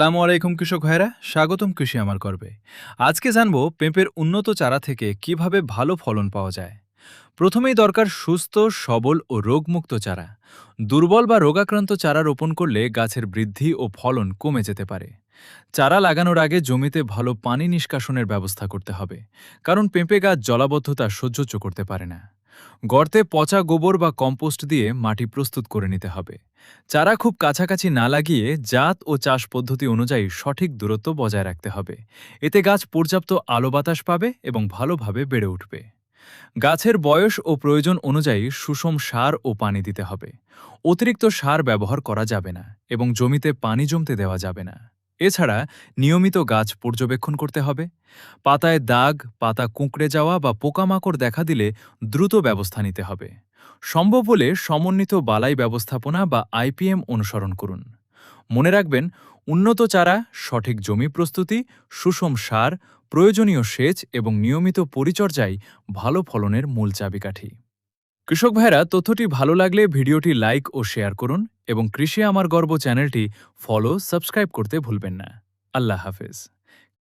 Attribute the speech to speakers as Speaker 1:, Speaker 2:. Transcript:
Speaker 1: আসসালামু আলাইকুম কৃষক ভাইরা, স্বাগতম কৃষি আমার গর্বে। আজকে জানবো পেঁপের উন্নত চারা থেকে কিভাবে ভালো ফলন পাওয়া যায়। প্রথমেই দরকার সুস্থ, সবল ও রোগমুক্ত চারা। দুর্বল বা রোগাক্রান্ত চারা রোপণ করলে গাছের বৃদ্ধি ও ফলন কমে যেতে পারে। চারা লাগানোর আগে জমিতে ভালো পানি নিষ্কাশনের ব্যবস্থা করতে হবে, কারণ পেঁপে গাছ জলাবদ্ধতা সহ্য করতে পারে না। গর্তে পচা গোবর বা কম্পোস্ট দিয়ে মাটি প্রস্তুত করে নিতে হবে। চারা খুব কাছাকাছি না লাগিয়ে জাত ও চাষ পদ্ধতি অনুযায়ী সঠিক দূরত্ব বজায় রাখতে হবে। এতে গাছ পর্যাপ্ত আলো বাতাস পাবে এবং ভালোভাবে বেড়ে উঠবে। গাছের বয়স ও প্রয়োজন অনুযায়ী সুষম সার ও পানি দিতে হবে। অতিরিক্ত সার ব্যবহার করা যাবে না এবং জমিতে পানি জমতে দেওয়া যাবে না। এছাড়া নিয়মিত গাছ পর্যবেক্ষণ করতে হবে। পাতায় দাগ, পাতা কুঁকড়ে যাওয়া বা পোকামাকড় দেখা দিলে দ্রুত ব্যবস্থা নিতে হবে। সম্ভব হলে সমন্বিত বালাই ব্যবস্থাপনা বা আইপিএম অনুসরণ করুন। মনে রাখবেন, উন্নত চারা, সঠিক জমি প্রস্তুতি, সুষম সার, প্রয়োজনীয় সেচ এবং নিয়মিত পরিচর্যাই ভালো ফলনের মূল চাবিকাঠি। কৃষক ভাইরা, তথ্যটি ভালো লাগলে ভিডিওটি লাইক ও শেয়ার করুন এবং কৃষি আমার গর্ব চ্যানেলটি ফলো, সাবস্ক্রাইব করতে ভুলবেন না। আল্লাহ হাফেজ।